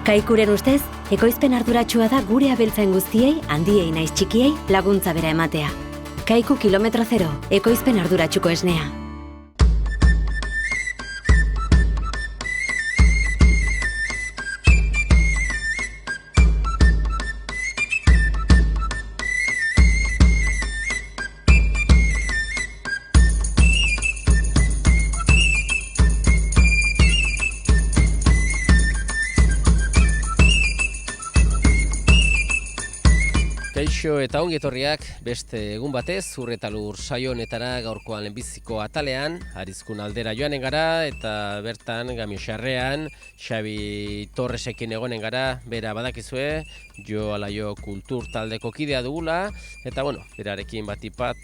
Kaikuren ustez, ekoizpen arduratsua da gure abeltzain guztiei, handiei naiz txikiei, laguntza bera ematea. Kaiku kilometro zero, ekoizpen arduratsuko esnea. Kaixo eta ongi etorriak beste egun batez Ur eta Lur saio honetara gaurkoan lehenbiziko atalean Arizkun aldera joanen gara eta bertan Gamioxarrean Xabi Torresekin egonen gara, bera badakizue, jo ala jo kultur taldeko kidea dugula eta berarekin batipat,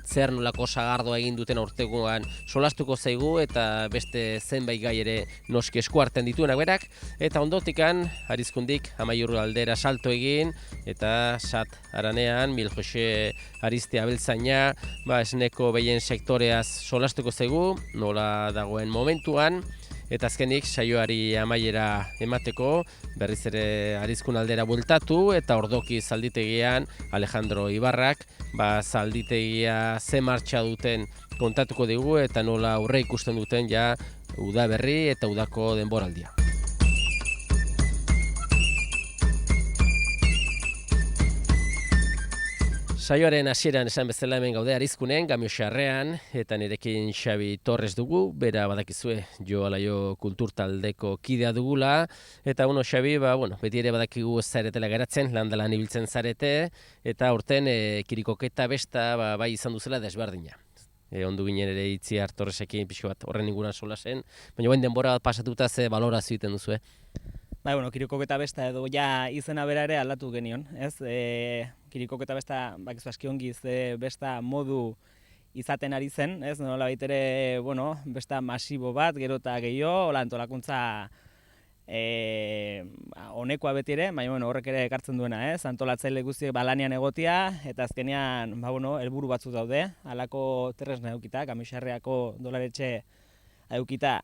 zer nolako sagardoa egin duten aurtegoan solastuko zaigu eta beste zenbait gai ere noski esku hartzen dituenak berak eta ondotikan Arizkundik Amaiur aldera salto egin eta Sat Aranean Mil Jose Arizte abeltzaina esneko behien sektoreaz solastuko zaigu, nola dagoen momentuan eta azkenik saioari amaiera emateko berriz ere Arizkun aldera bueltatu eta ordoki zalditegian Alejandro Ibarrak zalditegia ze martxa duten kontatuko dugu eta nola aurre ikusten duten ja udaberri eta udako denboraldia. Saioaren hasieran esan bezala hemen gaude Arizkunen, Gamioxarrean, eta nirekin Xabi Torres dugu, bera badakizue jo ala jo kultur taldeko kidea dugula, eta Xabi, beti ere badakigu ez zaretela geratzen, landalan ibiltzen zarete, eta aurten kirikoketa besta bai izan duzela desberdina. Ondu ginen ere Itziar Torresekin pixko bat horren inguruan sola zen, baina bain denbora bat pasatuta ze balorazio egiten duzue. Kirikoketa besta edo ja izena bera ere aldatu genion, ez? Kirikoketa besta, bakizu aski ongi ze besta modu izaten ari zen, ez? Nola baitere, besta masibo bat, gero eta gehiago, hola antolakuntza honekoa beti ere, baina horrek ere ekartzen duena, ez? Antolatzaile guztiek lanean egotia, eta azkenean, helburu batzuk daude, halako tresna eukita, Gamioxarreako dolaretxe eukita,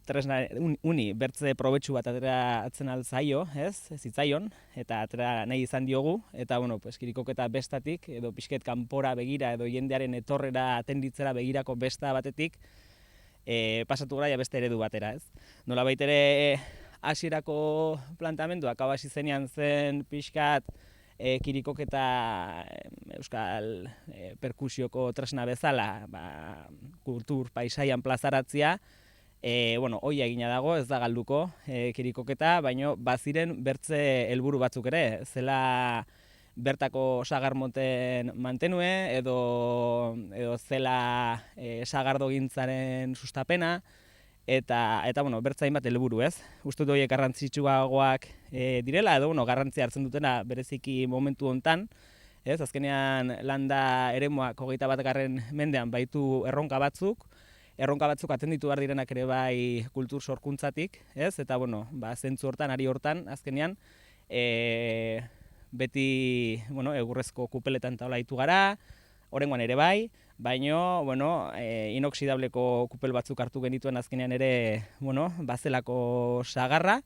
tresna uni bertze probetxu bat ateratzen altzaio, ez zitzaion, eta atera nahi izan diogu, eta kirikoketa bestatik, edo pixket kanpora begira, edo jendearen etorrera atenditzera begirako besta batetik, pasatu gara beste eredu batera, ez. Nola baitere hasierako planteamenduak hau hasi zenean zen pixkat kirikoketa euskal perkusioko tresna bezala, kultur paisaian plazaratzia, hoia egina dago, ez da galduko kirikoketa, baina baziren bertze helburu batzuk ere, zela bertako sagarmonten mantenue, edo zela sagardogintzaren sustapena, eta bertzain bat helburu, ez? Uste dut horiek garrantzitsuagoak direla, edo garrantzia hartzen dutena bereziki momentu hontan, ez? Azkenean landa eremuak 21. mendean baitu erronka batzuk atenditu behar direnak ere bai kultur sorkuntzatik, ez? Eta zentzu hortan, ari hortan, azkenean beti egurrezko kupeletan taula ditu gara, oraingoan ere bai, baina inoxidableko kupel batzuk hartu genituen azkenean ere bazelako sagarra,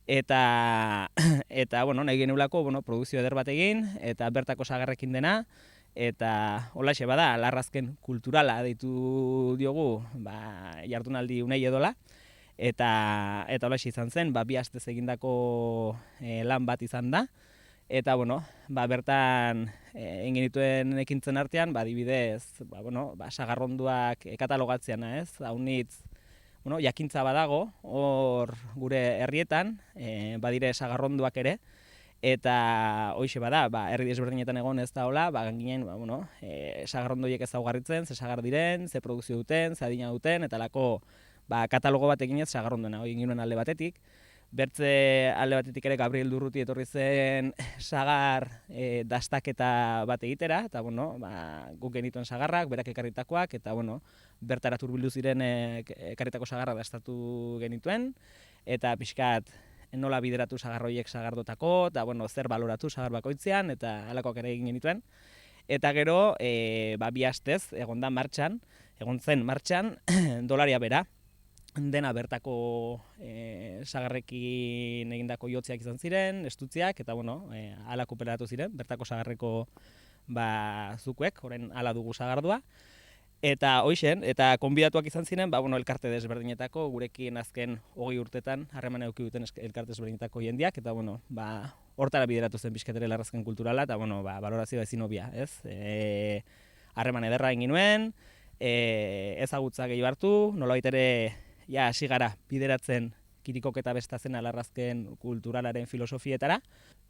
eta nahi genuelako produzio eder bat egin, eta bertako sagarrekin dena, eta holaxe bada, larrazken kulturala deitu diogu jardunaldi unei edola, eta holaxe izan zen, 2 astez egindako lan bat izan da, eta bertan egin genituen ekintzen artean, adibidez, sagarronduak katalogatzeana, ez? Haunitz, jakintza badago, hor gure herrietan, badire sagarronduak ere, eta hoixe bada, herri desberdinetan egon ez da hola, ginen, sagarrondoiek ezaugarritzen, ze sagar diren, ze produkzio duten, ze adina duten, eta lako katalogo bat eginez sagarronduena, hori ginen alde batetik. Bertze alde batetik ere Gabriel Durruti etorri zen sagar dastaketa bat egitera, eta guk genituen sagarrak, berak ekarritakoak, eta bertara turbildu ziren ekarritako sagarra dastatu genituen, eta pixkat nola bideratu sagarroiek sagardotako, eta zer baloratu sagar bakoitzean, eta halakoak ere egin genituen. Eta gero, 2 astez, egon zen martxan, dolaria bera. dena bertako sagarrekin egindako jotziak izan ziren, estutziak, eta bueno, ala kupeleratu ziren, bertako sagarreko zukuek, orain ala dugu sagardua. Eta hoixen, eta konbidatuak izan ziren, elkarte desberdinetako, gurekin azken 20 urtetan harremana eduki duten elkarte desberdinetako jendiak, eta hortara bideratu zen pixketere larrazken kulturala, eta balorazioa ezin hobia, ez? Harreman ederra egin nuen, ezagutza gehiago hartu, nolabait ere hasi gara bideratzen kirikok eta bestazen alarrazken kulturalaren filosofietara.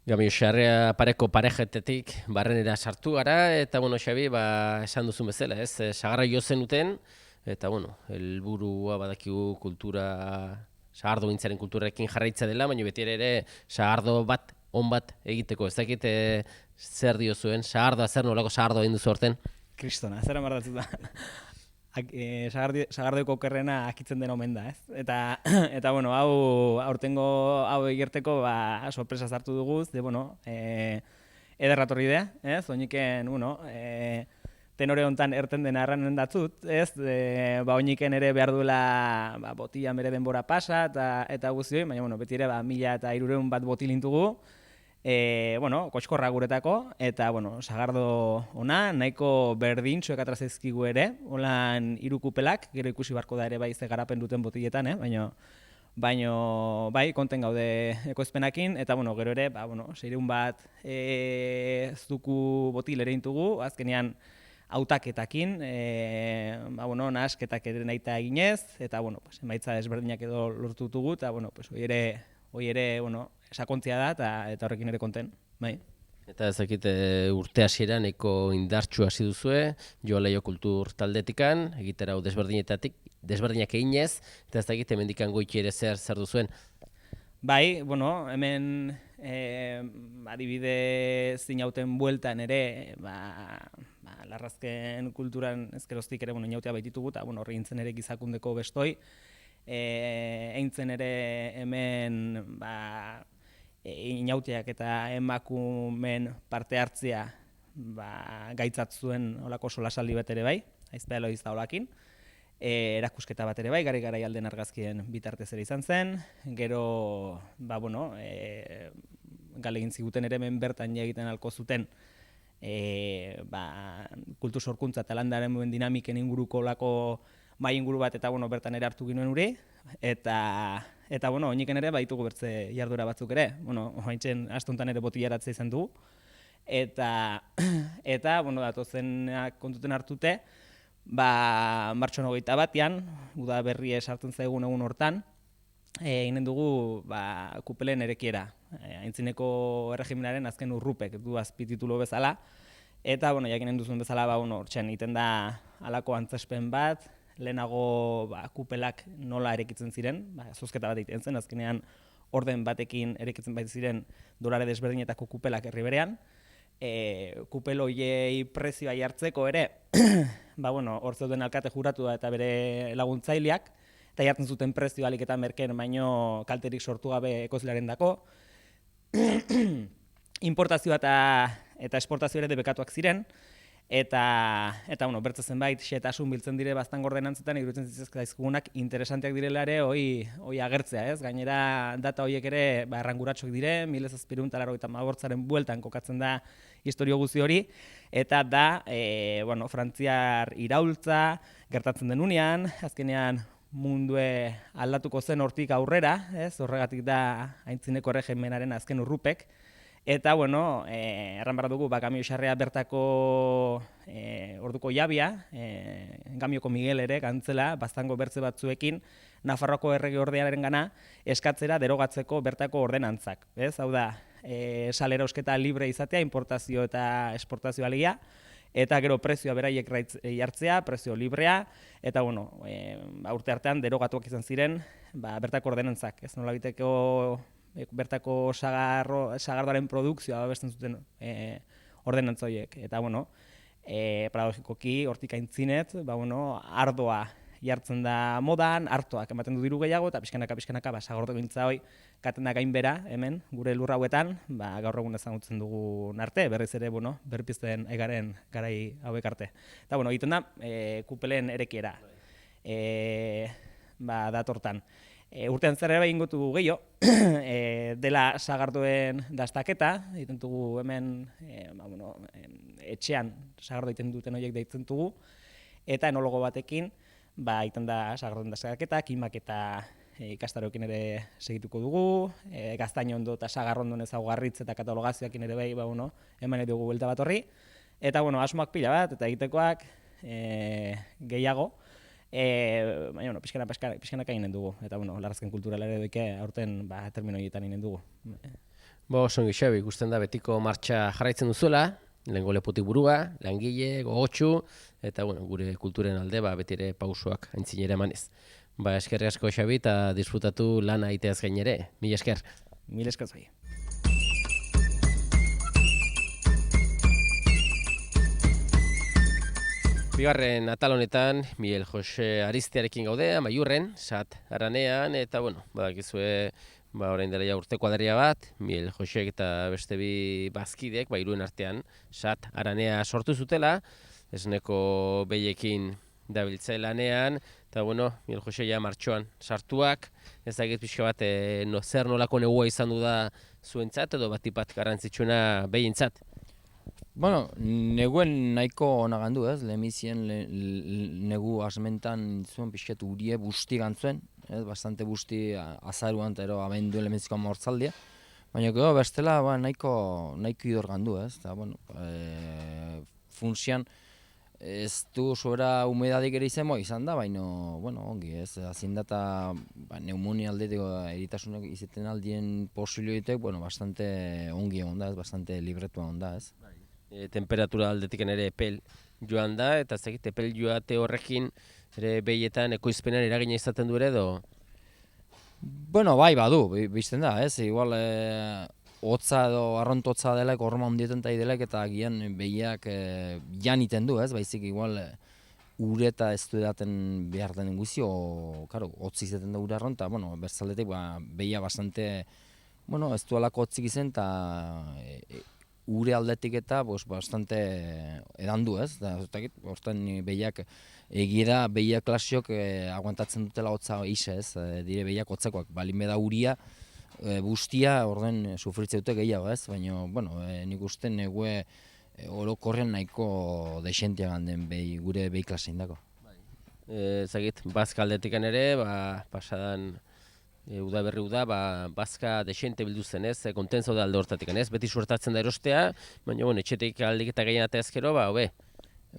Gamio Xarrea pareko parejetetik barrenera sartu gara, eta Xabi, esan duzun bezala, ez? Sagarra jo zenuten, eta helburua badakigu kultura, sagardo gintzaren kulturarekin jarraitza dela, baina beti ere sagardo bat, on bat egiteko. Ez dakit zer diozuen, sagardoa, zer nolako sagardoa egin duzu horten? Kristona, zer amardatzen da. Sagardoiko okerrena akitzen den omen da, ez? Eta hau egerteko sorpresa zartu duguz, ederratorri idea, ez? Oiniken, tenore hontan erten dena erranen datzut, ez? Oiniken ere behar duela botilan bere denbora pasa eta guztioi, baina beti ere 1.300 bat botilintugu, koxkorra guretako, eta, sagardo ona, nahiko berdintxoek atrazaizkigu ere, holan 3 kupelak, gero ikusi barko da ere ze garapen duten botiletan, baina konten gaude ekoizpenakin, eta, gero ere, 600 bat zuku botil ere intugu, azkenean hautaketakin, nahasketak ere nahita eginez, eta, emaitza desberdinak edo lortutugu, eta, hoi ere, sakontzia da eta horrekin ere konten, bai. Eta ezakite urte hasiera nahiko indartsu hasi duzue, Joalaio kultur taldetikan, egitera hau desberdinak eginez, eta ezakite hemendikan goiti ere zer duzuen. Bai, hemen adibide zinauten bueltan ere, larrazken kulturan ezkeroztik ere inautea baititugu, eta horri gintzen ere gizakundeko bestoi, eintzen ere hemen inauteak eta emakumen parte hartzea gaitzat zuen olako solasaldi bat ere bai, aizpea eloiz da olakin, erakusketa bat ere bai, gari alden argazkien bitartez ere izan zen, gero, galegin ziguten ere hemen bertan egiten alko zuten, kultur sorkuntza eta landaren duen dinamiken inguruko olako mai inguru bat eta bertan ere hartu ginuen uri, eta oiniken ere baitugu bertze jardura batzuk ere, haintzen astontan ere botilaratzea izan dugu, eta datozenak kontuten hartute, martxoan 21, uda berria sartzen zaigun egun hortan, eginen dugu kupelen erekiera, aintzineko erregimenaren azken urrupek du azpititulo bezala, eta jakinen duzun bezala hortxen egiten da halako antzespen bat, lehenago kupelak nola erekitzen ziren, zozketa bat egiten zen, azkenean orden batekin erekitzen bait ziren dolare desberdinetako kupelak herri berean, kupel hoiei prezioa jartzeko ere, hor zeuden alkate juratua eta bere laguntzaileak, eta jartzen zuten prezio alik eta merken baino kalterik sortu gabe ekoizlearen dako. Importazioa eta esportazioa ere debekatuak ziren, eta bertze zenbait xetasun biltzen dire baztan ordenantzetan iruditzen zaizkugunak interesanteak direla ere hoi agertzea, ez? Gainera data horiek ere erranguratxoak dire, 1794 bueltan kokatzen da historio guzti hori, eta da frantziar iraultza gertatzen denunean, azkenean mundue aldatuko zen hortik aurrera, ez? Horregatik da aintzineko erregimenaren azken urrupek. Eta, erran barra dugu, Gamio Xarrea bertako orduko jabia, Gamioko Miguel ere, gantzela, baztango bertze batzuekin, Nafarroako errege ordearen gana, eskatzera derogatzeko bertako ordenantzak. Hau da, salera eusketa libre izatea, importazio eta esportazio alegia, eta gero prezioa beraiek jartzea, prezio librea, eta, urte artean derogatuak izan ziren, bertako ordenantzak. Ez nola biteko bertako sagardoaren produkzioa besten zuten ordenantza horiek. Eta, paradogikoki, hortik aintzinet, ardoa jartzen da modan, hartoak ematen du diru gehiago, eta pixkanaka sagardo gintza hoi katen da gainbera, hemen, gure lurra hauetan, gaur egun ezagutzen dugun arte, berriz ere, berpizten egaren garai hauek arte. Eta, egiten da, kupelen erekiera. datortan. Urtean zer ere ingotu gehiago, dela sagarduen dastaketa, egiten dugu hemen etxean sagardo egiten duten horiek deitzen dugu, eta enologo batekin egiten da sagarduen dastaketa, kimak eta ikastaroekin ere segituko dugu, gaztainondo eta sagarrondon ezaugarritz eta katalogazioekin ere bai, eman dugu buelta bat horri, eta asmoak pila bat, eta egitekoak gehiago, baina pixkanaka eginen dugu, eta larrazken kulturala ere doike aurten termino horietan eginen dugu. Osongi Xabi, ikusten da betiko martxa jarraitzen duzuela, lehengo lepotik burua, langile, gogotsu, eta gure kulturen alde beti ere pausoak aintzinera emanez. Eskerrik asko Xabi, eta disfrutatu lana egiteaz gain ere. Mila esker. Mila esker zai. Bigarren atal honetan, Miguel Jose Aristiarekin gaude, Amaiurren, Sat Aranean, eta badakizue orain dela urte kuadria bat, Miguel Josek eta beste bi bazkideek, hiruen artean, Sat Aranea sortu zutela, esneko behiekin dabiltza lanean, eta Miguel Jose ja martxoan sartuak, ez dakit pixka bat zer nolako negua izan du da zuentzat, edo batipat garrantzitsuna behintzat. Neguen nahiko onagandu ez, lehenbizien negu asmentan zuen pixket urie busti gantzuen, bastante busti azaruan eta abenduen lehenbiziko mortzaldia, baina gero bestela nahiko idor gandu ez, eta funtsian ez du sobera humedadik ere izan da, baina ongi ez, hazin da eta pneumonia aldetik eritasunak izaten aldien posibilioitek, bastante ongi egon da ez, bastante libretua egon da ez. Temperatura aldetik ere epel joan da, eta epel joate horrekin ere behietan ekoizpenan eragina izaten du ere edo? Bai badu, bizten da, ez, igual hotza edo arrontotza delaik, horma ondietan eta idelek, eta agian behiak janiten du, ez, baizik igual ure eta ez du edaten behar den guzio, hotz izaten da ure arronta, berzaldetik behia bastante, ez du alako hotzik izen, eta ure aldetik eta bastante edan du, ez? Hortan behiak egira behiak klasiok aguantatzen dutela hotza ise, ez? Dire behiak hotzakoak, balin beda uria, bustia orden sufritze dute gehiago, ez? Baina, nik uste negue orokorrean nahiko dexentia ganden gure behi klasein dako. Bazka aldetik ere, pasadan udaberri bazka desente bildu zen ez, kontentzo da alde hortatik ez, beti suertatzen da erostea, baina etxetik aldik eta gehien ateazkero, hobe.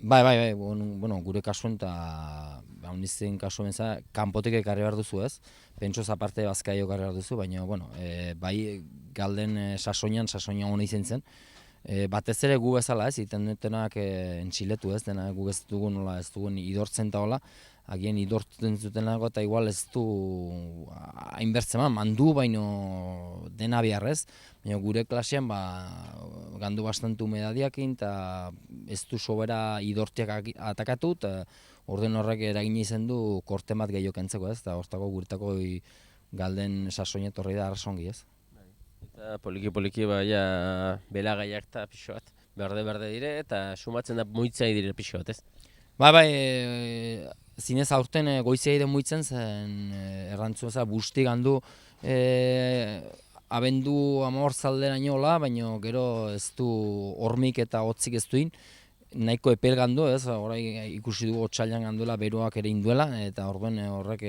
Bai, gure kasuen eta honizien kasuen kanpotik ekarri behar duzu ez, pentsoz aparte bazkaio ekarri behar duzu, baina bai galden sasoina hona izen zen, batez ere gu bezala ez, iten dutenak entxiletu ez, dena gu ez dugun idortzen eta hola, agien idortzen zutenago eta igual ez du hainbertzen mandu baino dena biharrez, baina gure klasean gandu bastante humedadiakin eta ez du sobera idortiak atakatu eta orden horrek eragina izan du korte bat gehiago kentzeko ez, eta hortako guretako galden sasoina etorri da arrasongi ez. Eta poliki belagaiak eta pixo bat, berde dire eta sumatzen da moitzai dire pixo bat ez. Zinez aurten goizia ide muitzen zen errantzu busti gandu abendu amorzaldera inola, baina gero ez du hormik eta hotzik ez duin, nahiko epel gandu, ez, ikusi dugu otsailean ganduela beroak ere induela, eta orduen horrek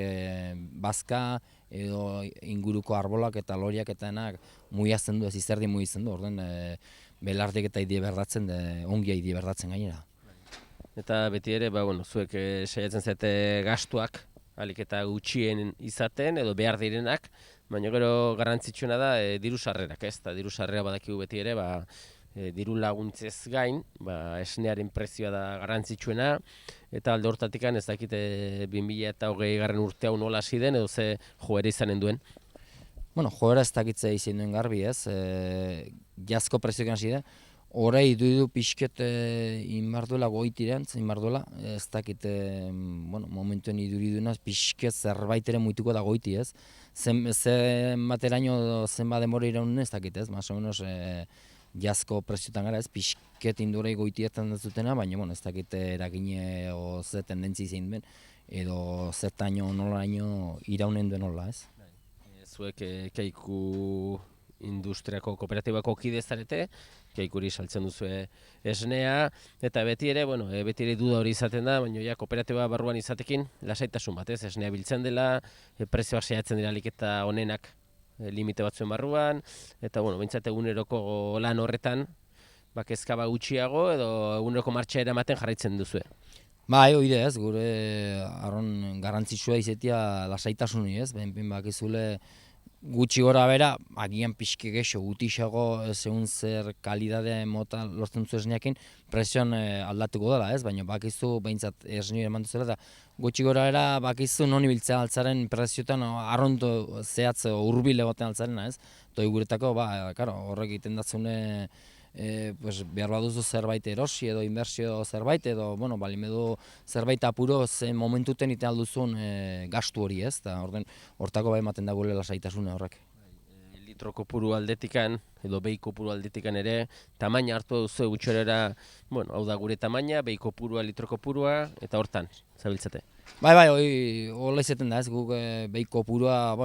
bazka edo inguruko arbolak eta loriak eta enak muiazten du, ez izerdi muiazten du, orduen belardik eta idie berdatzen, ongia idie berdatzen gainera. Eta beti ere, zuek saiatzen zaite gastuak, alik eta gutxien izaten edo behar direnak, baina gero garrantzitsuna da diru sarrerak, ez? Eta diru sarrera badakigu beti ere, diru laguntzez gain, esnearen prezioa da garrantzitsuena, eta alde hortatik ez dakite 2020 urte hau nola hasi den edo ze joera izanen duen? Joera ez dakitze izan duen garbi, ez? Jazko prezioak hasi da. Horai du pixket inbarduela goitirantz, inbarduela, ez dakit momentuen iduridunaz pixket zerbait ere muituko da goiti, ez? Zenbateraino zenbat denbora iraunen ez dakit, ez? Más o menos jazko prezioetan gara, ez? Pixket indurei goitietan dut zutena, baina ez dakit eragine o ze tendentzi izan ben. edo zertaino nolaino iraunen duen hola, ez? Zuek Kaiku industriako kooperatibako kide zarete, Kaikuri saltzen duzue esnea, eta beti ere, beti ere duda hori izaten da, baina ja kooperatiba barruan izatekin lasaitasun bat, ez? Esnea biltzen dela, prezioak saiatzen dira ahalik eta onenak limite batzuen barruan, eta behintzat eguneroko lan horretan, kezka gutxiago edo eguneroko martxa eramaten jarraitzen duzue. Bai, oide ez, gure arron garrantzitsua izetia lasaitasuni ez, behin bakizule gutxi gora bera, agian pixke gexo, gutixago segun zer kalidade mota lortzen duzu esneakin, presioan aldatuko dela ez, baina bakizu behintzat esnio eman duzela, eta gutxi gora bera bakizu non ibiltzea altzaren presioetan arronto zehatz hurbil egoten altzarena ez, toi guretako, horrek egiten datzune behar baduzu zerbait erosi edo inbertsio zerbait edo balimedu zerbait apuro zen momentuten iten alduzun gastu hori ez, eta hortako ematen da gure lasaitasuna horrek. Litro kopuru aldetikan edo behi kopuru aldetikan ere, tamaina hartu duzu gutxorera, hau da gure tamaina, behi kopurua, litro kopurua, eta hortan, zabiltzate. Bai, hola izaten da ez, guk behi kopurua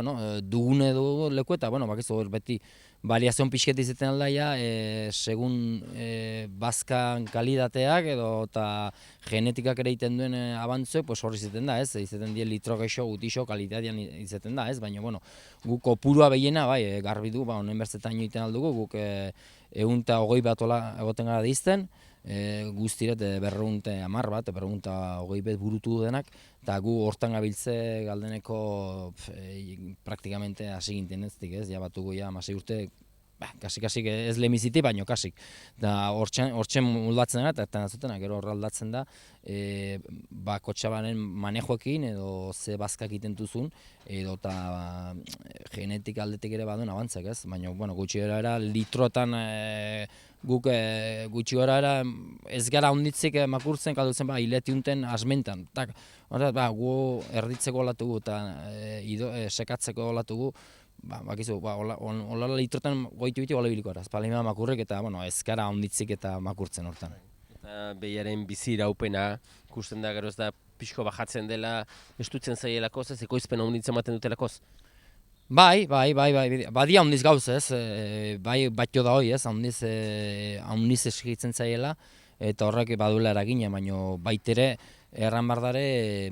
dugune du leku eta, bakizu hor beti baliazion pixket izaten aldaia, segun bazkan kalidateak edo eta genetikak ere egiten duen abantzuek, hor izaten da ez, izaten die litro gexo, gutixo, kalitatean izaten da ez, baina guk kopurua behiena, garbi du, honen bertzetaino egiten aldugu, guk 120 bat egoten gara dizten, guztiret 210 bat, 220 bet burutu denak, eta gu hortan gabiltze galdeneko praktikamente hasi ginten ez, batugu amasei urte, kasik ez lemiziti, baino kasik. Da hortzen moldatzen dena, eta nazutena, gero horra aldatzen da, kotxabanen manejoekin edo ze bazkak egiten duzun, edo eta genetik aldetik ere baduen abantzak ez, baina gutxi gara litrotan guk gutxi gara ez gara onditzik makurtzen kaldutzen hiletiunten asmentan. Gu erditzeko olatugu eta sekatzeko olatugu, bakizu, hola litrotan goitu biti hola biliko gara, espalima makurrek eta ez gara onditzik eta makurtzen hortan. Eta behiaren bizi iraupena, ikusten da gero ez da pixko bajatzen dela, estutzen zaielakoz, ez ekoizpena onditzen baten dutelakoz? Bai, badia ondiz gauz ez, bai batio da hoi ez, ondiz eskitzen zaiela, eta horrek badula eragina, baina baitere erran bardare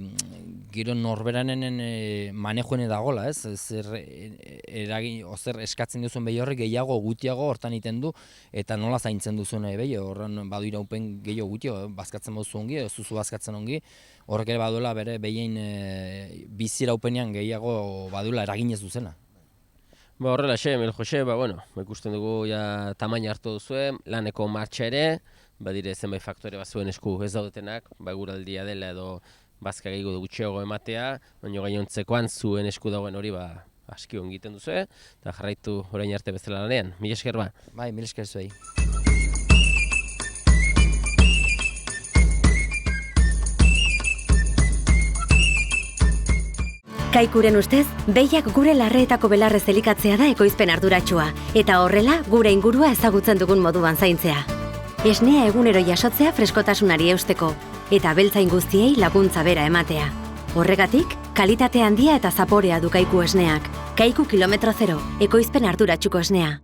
gero norberanen manejoen edagola ez, zer eskatzen duzun behi horrek gehiago gutiago hortan egiten du, eta nola zaintzen duzun behi, horren badu iraupen gehiago gutio, bazkatzen baduzu ongi, zuzu bazkatzen ongi, horrek ere baduela bere behien bizi iraupenean gehiago badula eraginez duzena. Horrela, Mel Jose, ikusten dugu tamaina hartu duzue, laneko martxa ere, badire zenbait faktore bazuen esku ez daudetenak, guraldia dela edo bazka gehiago gutxiago ematea, baina gainontzekoan zuen esku dagoen hori aski on egiten duzu, eta jarraitu orain arte bezala lanean. Mila esker ba. Bai, mila esker zuei. Kaikuren ustez, behiak gure larreetako belarrez elikatzea da ekoizpen arduratsua, eta horrela gure ingurua ezagutzen dugun moduan zaintzea. Esnea egunero jasotzea freskotasunari eusteko, eta beltzain guztiei laguntza bera ematea. Horregatik, kalitate handia eta zaporea du Kaiku esneak. Kaiku kilometro zero, ekoizpen arduratsuko esnea.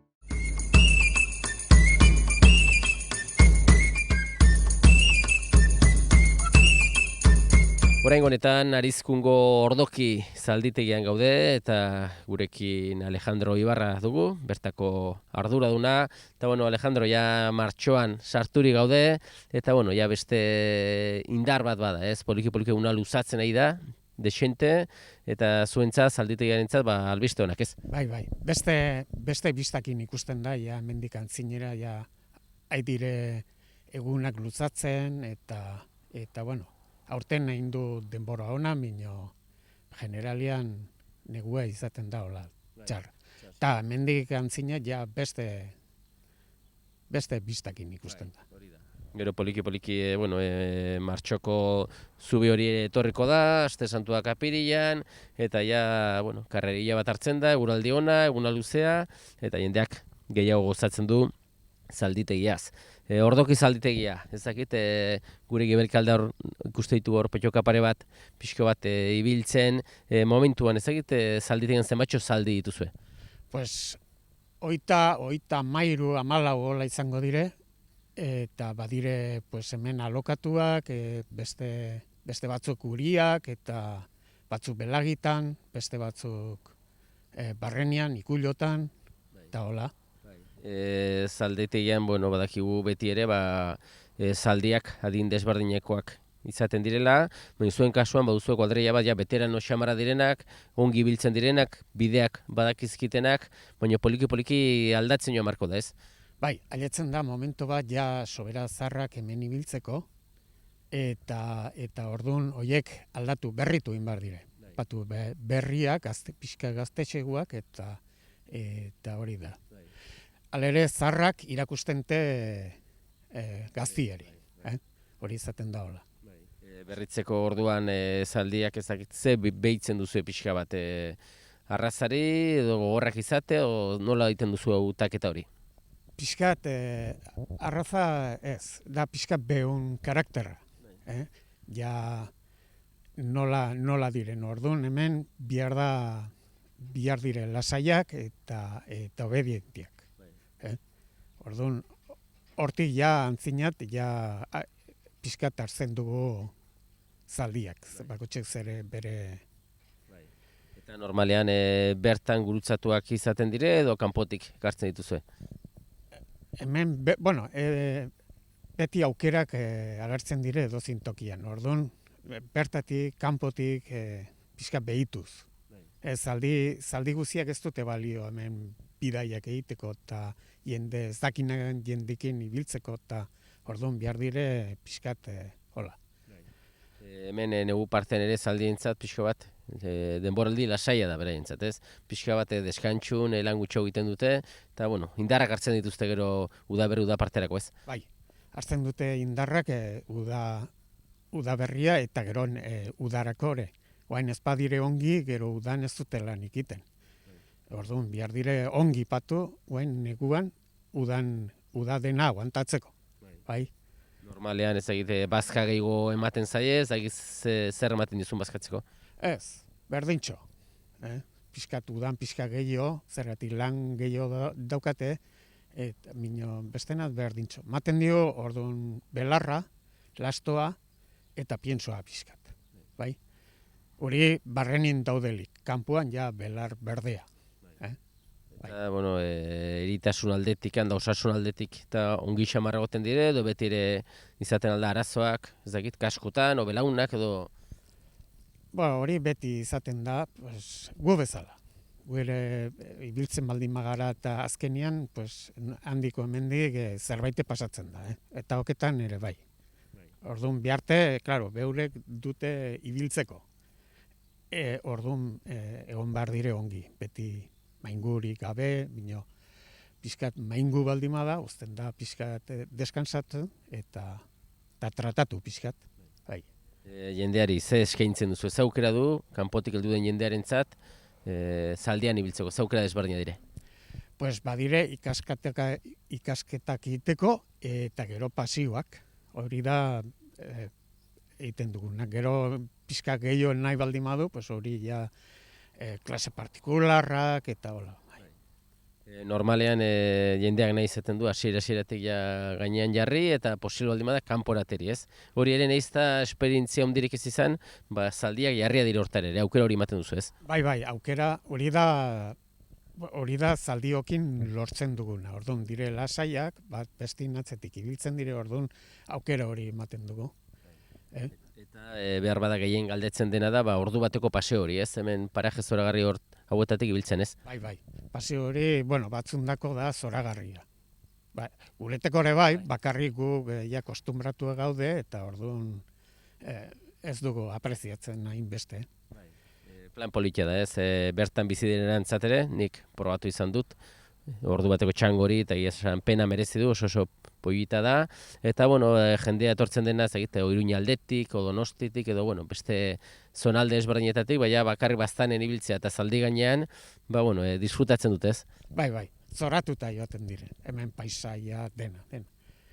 Oraingo honetan Arizkungo ordoki zalditegian gaude eta gurekin Alejandro Ibarra dugu, bertako arduraduna. Eta Alejandro, martxoan sarturi gaude eta beste indar bat bada, ez? Poliki una luzatzen nahi da, desente, eta zuentzat zalditegiarentzat albiste honak, ez? Bai, beste bistakin ikusten da, mendik antzinera, haidire egunak luzatzen eta aurten egin du denbora ona, minio generalian negua izaten da hola, txar. Eta mendik antzina beste bistakin ikusten da. Gero poliki, martxoko zubi hori etorriko da, aste santuak apirilan, eta karrerilla bat hartzen da, eguraldi ona, eguna luzea, eta jendeak gehiago gozatzen du zalditegiaz. Ordoki zalditegia, ez dakit, gure Giberkalde hor ikuste ditu hor petxoka pare bat, pixko bat ibiltzen, momentuan ez dakit zalditegian zenbatxo zaldi dituzue? Pues, oita mairu amalau gola izango dire, eta badire pues, hemen alokatuak, beste batzuk uriak, eta batzuk belagitan, beste batzuk barrenian, ikullotan, eta hola. Zaldetegian, bueno, badakigu beti ere, zaldiak adin desberdinekoak izaten direla, baina zuen kasuan baduzuek kuadrilla bat, ja, beterano xamara direnak, ongi biltzen direnak, bideak badakizkitenak, baina poliki-poliki aldatzen joan marko da, ez? Bai, ailetzen da momentu bat ja sobera zarrak hemen ibiltzeko, eta ordun hoiek aldatu berritu egin behar dire. Batu berriak, pixka gaztetxeguak, eta hori da. Halere zarrak irakustente gaztieri, hori izaten da hola. Berritzeko orduan zaldiak ezakitze behitzen duzu pixka bat arrazari edo gogorrak izate o nola egiten duzu hautaketa hori? Pixkat arraza ez, da pixkat behun karakterra. Ja nola diren orduan hemen bihar dire lasaiak eta obedientiak. Orduan, hortik ja antzinat, ja pixkat hartzen dugu zaldiak, bakotxek zere bere... Eta normalean bertan gurutzatuak izaten dire edo kanpotik ekartzen dituzue? Hemen, beti aukerak agertzen dire edozein tokian. Orduan, bertatik, kanpotik pixkat behituz. Zaldi guziak ez dute balio hemen bidaiak egiteko eta jende ez dakinan jendikin ibiltzeko eta orduan behar dire pixkat hola. Hemen negu partean ere zaldientzat pixko bat, denboraldi lasaia da beraientzat, ez? Pixka bat deskantxun, lan gutxo egiten dute, eta bueno, indarrak hartzen dituzte gero uda parterako, ez? Bai, hartzen dute indarrak uda berria eta gero udarako ere. Oain ez badire ongi, gero udan ez dute lan ikiten. Orduan, bihar dire ongi patu, oain neguan uda dena aguantatzeko. Bai. Normalean ez egite bazka gehiago ematen zaie, ez egiz zer ematen dizun bazkatzeko? Ez, berdintxo. Piskat udan pixka gehiago, zergatik lan gehiago daukate, eta bestenat berdintxo. Maten dio, orduan, belarra, lastoa eta piensoa pixkat. Bai? Hori barrenin daudelik, kanpuan ja belar berdea. Eta, bueno, eritasun aldetik, osasun aldetik, eta ongi xamarra goten dire, edo beti ere izaten alda arazoak, ez dakit, kaskotan, o belaunak, edo... Hori beti izaten da, gu bezala. Gu ere ibiltzen baldin magara eta azkenian, handiko hemendik zerbait pasatzen da, eta hoketan ere bai. Orduan biharte, klaro, beurek dute ibiltzeko. Orduan egon behar dire ongi, beti maingurik gabe, pixkat maingu baldima da, uzten da pixkat deskansatzen eta tratatu pixkat. Bai. Jendeari, ze eskaintzen duzu, ez aukera du, kanpotik heldu den jendearentzat, zaldian ibiltzeko, ze aukera desberdina dire? Badire ikasketak egiteko eta gero pasioak, hori da egiten dugunak. Gero pixka gehiago nahi baldin badu, hori ja klase partikularrak eta hola. Normalean jendeak nahi izaten du, hasieratik ja gainean jarri eta posible baldin bada kanporateri, ez? Hori ere nahiz da esperientzia hondirik ez izan, zaldiak jarria dira hortare ere, aukera hori ematen duzu, ez? Bai, aukera hori da zaldiokin lortzen duguna. Orduan dire lasaiak, bestin atzetik ibiltzen dire, orduan aukera hori ematen dugu. Eta behar bada gehien galdetzen dena da, ordu bateko paseo hori, ez? Hemen paraje zoragarri hauetatik ibiltzen, ez? Bai, paseo hori, batzundako da zoragarria. Gureteko ere bai, bakarrik gu ja kostumbratu gaude, eta orduan ez dugu apreziatzen nahin beste. Plan politia da, ez? Bertan bizi direnentzat ere, nik probatu izan dut, ordu bateko txangori, eta esan pena merezi du, oso polita da, eta bueno, jendea etortzen dena, egite, Iruña aldetik, o Donostitik, edo bueno, beste zonalde ezberdinetatik, baina bakarrik baztanen ibiltzea eta zaldi gainean, bueno, disfrutatzen dut ez. Bai, zoratuta joaten dire, hemen paisaia dena.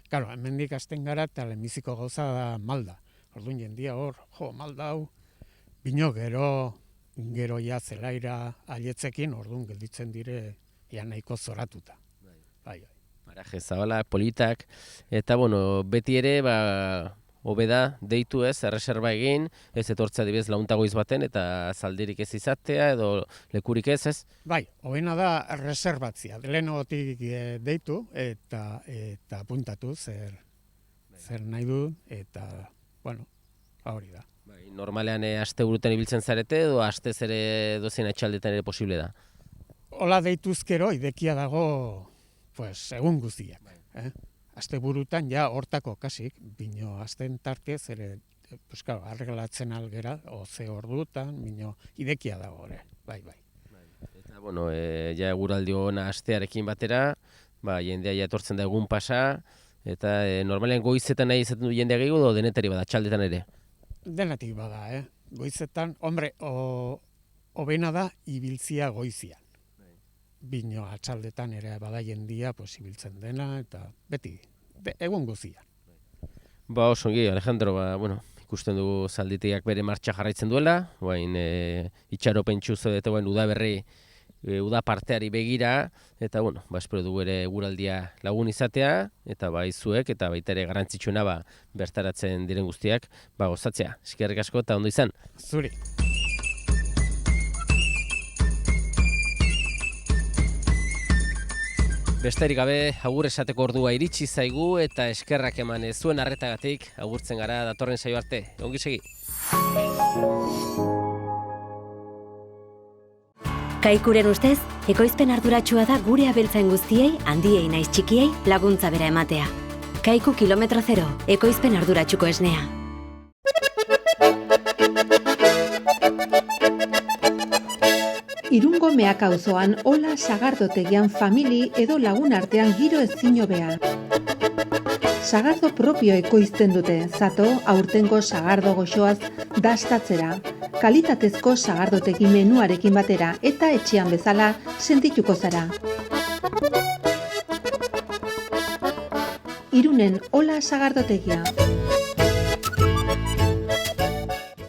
Claro, hemendik hasten gara eta lehenbiziko gauza da Malda. Orduan jendia hor, Malda hau, bino gero ja zelaira aietzekin, orduan gelditzen dire nahiko zoratuta. Bai. Paraje zabala, politak, eta bueno, beti ere, hobe da, deitu ez, erreserba egin, ez etortzea dibez launtagoiz baten, eta zaldirik ez izatea, edo lekurik ez. Bai, hobena da reserbatzia, lehenotik deitu, eta apuntatu zer nahi du, eta, bueno, hori da. Bai, normalean aste burutan ibiltzen zarete, edo astez ere dozein atxaldetan ere posible da? Hola deituzkero, idekia dago, egun guztiak. Aste burutan, ja, hortako kasik, bino azten tartez, ere, arreglatzen algera, ze ordutan, bino, idekia dago, bai. Eta, bueno, ja eguraldi ona astearekin batera, jendea ja etortzen da egun pasa, eta normalean goizetan nahi izaten du jendea gehiago, edo denetari bada, txaldetan ere? Denetik bada, goizetan, hombre, hobena da ibiltzia goizian. Bino atxaldetan ere bada jendia ibiltzen dena, eta beti, egun guzia. Oso ongi, Alejandro, bueno, ikusten dugu zalditegiak bere martxa jarraitzen duela, itxaropentsu zaudete uda parteari begira, eta, bueno, espero dugu ere eguraldia lagun izatea, eta zuek, eta baita ere garrantzitsuna bertaratzen diren guztiak, gozatzea. Eskerrik asko eta ondo izan. Zuri. Besterik gabe, agur esateko ordua iritsi zaigu eta eskerrak eman zuen arretagatik, agurtzen gara datorren saio arte. Ongi segi. Kaikuren ustez, ekoizpen arduratsua da gure abeltzain guztiei, handiei naiz txikiei, laguntza bera ematea. Kaiku kilometro zero, ekoizpen arduratsuko esnea. Irungo Meaka auzoan Ola sagardotegian famili edo lagun artean giro ezin hobea. Sagardo propio ekoizten dute, zato aurtengo sagardo goxoaz dastatzera, kalitatezko sagardotegi menuarekin batera eta etxean bezala sentituko zara. Irunen Ola sagardotegia.